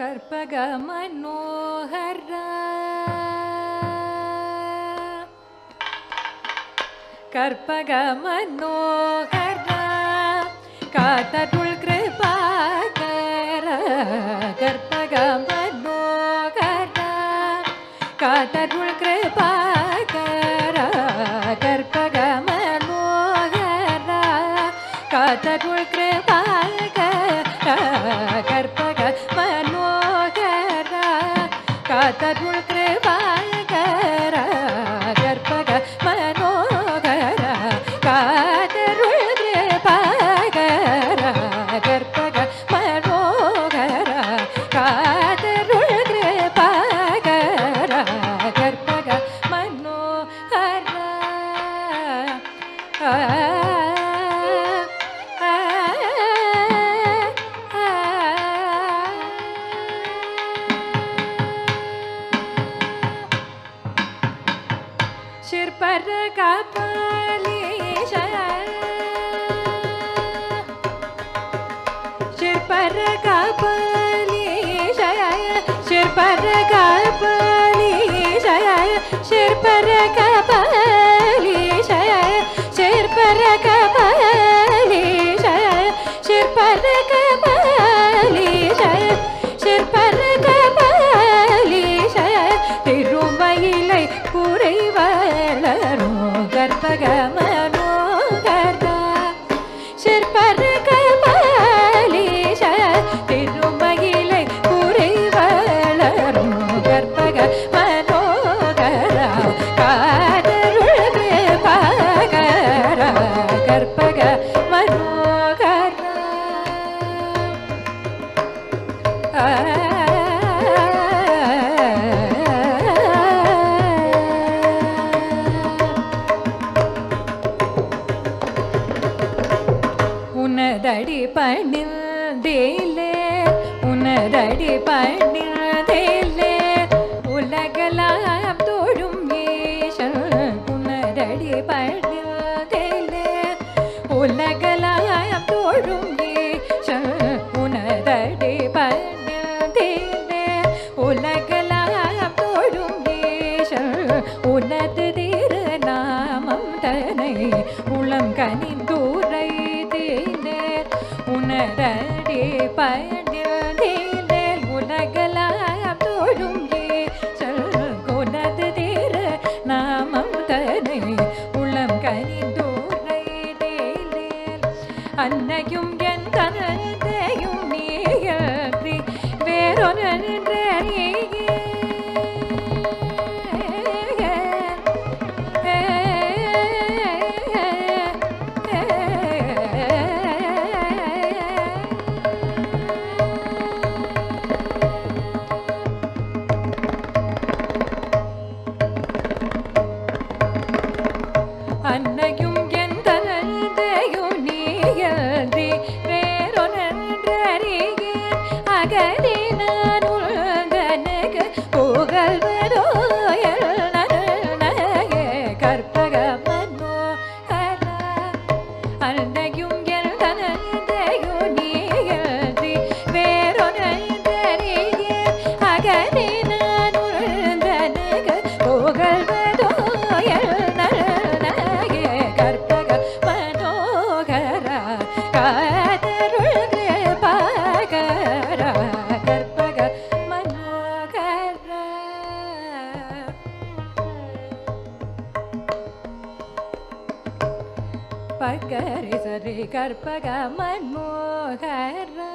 கற்பக மனோகரா கற்பக மனோகரா காத்தருள் கிருபாகர கற்பக மனோகரா காத்தருள் கிருபாகர கற்பக மனோகரா காத்தருள் கிருபாகர கற்பக மனோகரா காத்தருள் கிருபாகர கற்பக மனோகரா காத்தருள் கிருபாகர கற்பக மனோகரா காத்தருள் கிருபாகர கற்பக மனோகரா शिरपर का पालीश शिरपर का पालीश शिरपर का पालीश शिरपर का पालीश शिरपर का पालीश शिरपर का पालीश शिरपर का पालीश तिरुमयिलै पुरैवलरो கற்பக மனோகரா शिरपर का पालीश तिरुमयिलै पुरैवलरो கற்பக மனோகரா காத்தருள் கிருபாகர கற்பக மனோகரா உனதடி பணிந்தேலே உனதடி பணிந்தேலே உலகலாம் தோழும் ஈசன் உனதடி பணிந்தேலே உலகலாம் தோழும் ஈசன் உனதடி பணிந்தேலே உலகலாம் தோழும் ஈசன் உனது திருநாமம் தனை உளம் கனிந்தூரை உனதடி பணிந்தேலே உலகலாம் தோழும் ஈசன் உனது திரு நாமம் தனை உளம் கனிந்தூரைதேலே அன்னையும் என் தந்தையும் நீயன்றி வேறொன்றே அன்னையும் என் தந்தையும் நீயன்றி வேறொன்றறியே அகதி நான் உள்தனக்கு புகழ்வதோ நனே கற்பக மனோகரா அன்னையும் என் தந்தையும் நீயன்றி வேறொன்றறியே அகதி நான் உள்தனக்கு புகழ்வதோ பகரி சரி கற்பக மனோகரா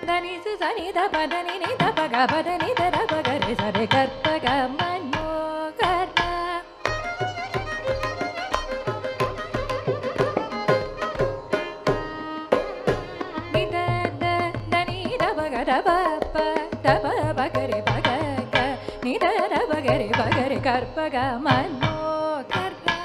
தனி சனி தப தனி நி தப கப தனி தர பகரி சரி கற்பக மனோகரா நித தனி தப கப தப பகரி பக நிதர பகரி பகரி கற்பக மனோகரா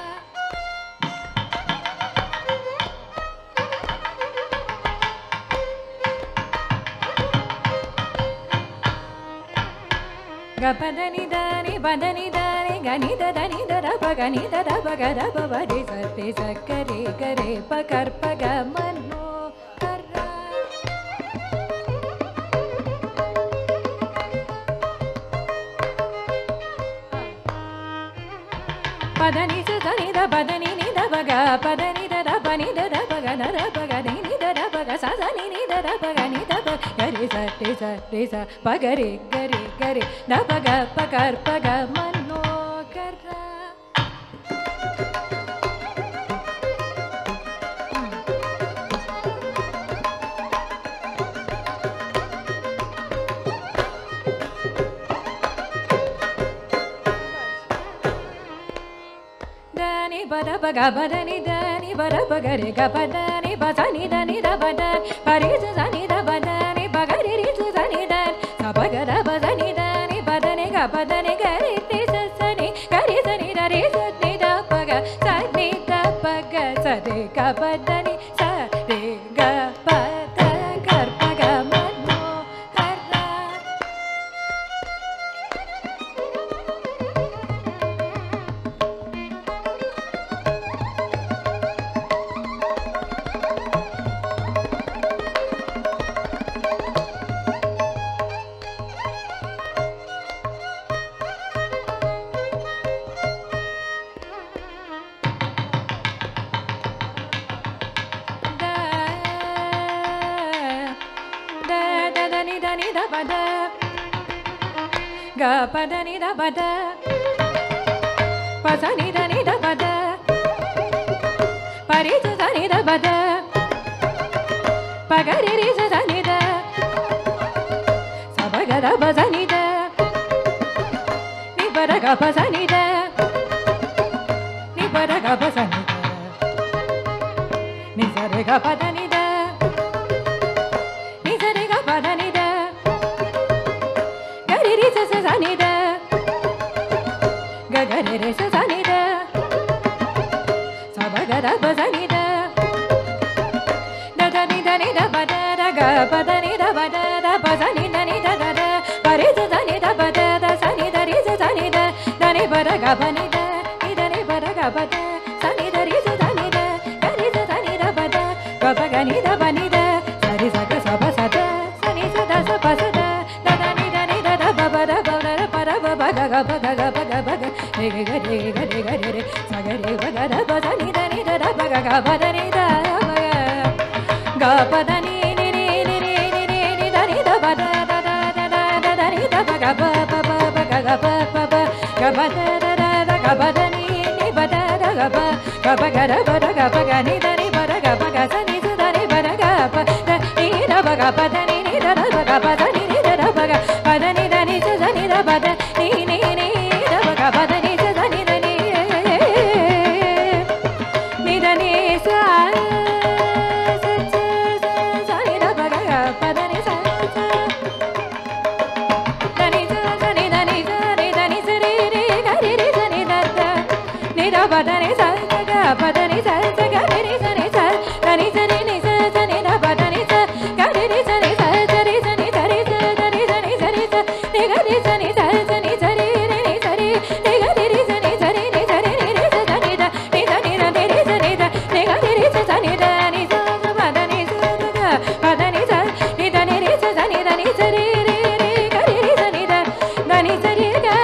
கபதனி தனி பதனி தனி கனித தனி தர பகனி தத பகத பவரி சரி சக்கரே கரே பகற்பக மனோகரா பதனி சனி த பதனி நி த பக பதனி த பனி த பக நர பக நி த பக சனி நி த பக நி த பக கரி சரி சரி ச பகரி கரி கரி த பக பகற்பக Manohara Bada baga bada ni da ni bada baga re ga bada ni bada ni da bada pari sa ni da bada ni baga re sa ni da sa baga da bada ni bada ni ga bada ni ga re sa ni ga re sa ni da baga sa ni da baga sa re ga bada ni sa re ga bada gar baga mano hara ga pada ni da pada pa sa ni da pada pa re sa ni da pada pa ga re sa ni da sa ba ga da ba sa ni da ni ba da ga pa sa ni da ni ba da ga pa sa ni da ni sa re ga pa da ni da ni sa re ga pa da ni da sa ni da ga ga re sa ni da sa ba ga da ba sa ni da da ni da ba da ga ba da ni da ba ba sa ni da ba re sa ni da ba da sa ni da re sa ni da ni ba da ga ba ni da ni ba da ga ba da sa ni da re sa ni da ga re sa ni da ba da ga ba ga ni da ba ni da sa re sa ga sa ba sa da sa ni sa da sa ba sa da ni da ba ba da ba da pa da ba ba ga ga ba ga ga ba ga ba ga re ga re ga re ga re sa ga re ba ga da ba da ni da ba ga ga ba da ni da ba ga ba da ni ni da ni da ba da ni da ba ga ba ga ga ba ga ba da ga ba da ni ba da ga ba ga da ba da ga ba ga ni da ni ba da ga ba ga sa ni da ni ba da ga ba da ni da ba ga ba da ni da ba ga ba da ni da ba ga ba da ni da ni sa ni da ba da ni da ba ga ba da ni sa ni da ni da ni sa ni da ba ga ba da ni sa da ni sa ni da ni sa re ga re sa ni da ni da ba da ni sa ga ba da ni sa ga re sa ni sa da ni sa ni sa ni da ba da ni sa ga re sa ni sa re sa ni da re sa da ni sa ni sa ni sa ni ga re sa ni sa ni sa re ni sa re ni ga re sa ni sa re ni sa re ni sa da ni da ni sa ni da re sa ni da ni ga re sa sa ni da ni sa ba da ni sa ga ba da ni sa ni da ni re sa sa ni da ni sa re ga re sa ni da ni sa re ga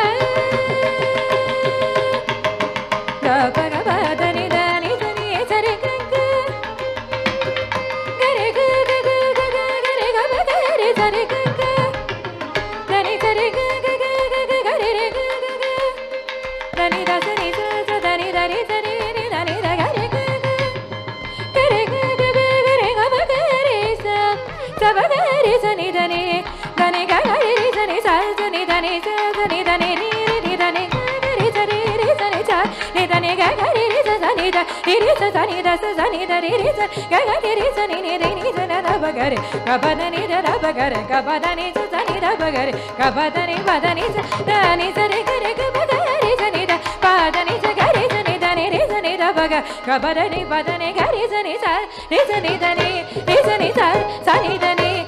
ga ba ga ba da ni sa ni sa re ga ga re ga ga ga ga ga re ga ba ga re sa re ga ga da ni sa re ga ga ga ga ga re re ga ga ga da ni da sa ni sa da ni da re sa re ni da ni da ga re ga ga re ga ga ga re ga ba ga re sa ba ga re sa ni da ni ga ga re sa ni sa ni da ni sa ni da ni ni da ni ga re sa ni sa ni da ni ga ga re sa sa ni da re sa sa ni da sa ni da re sa ga ga re sa ni ni sa da ba ga re ga ba da ni da ba ga re ga ba da ni sa ni da ba ga re ga ba da ni sa da ni sa re ga re ga ba ga re sa ni da ba da ni sa ga re sa ni da ni re sa ni da ba ga ba da ni ga re sa ni sa ni da ni re sa ni sa ni da ni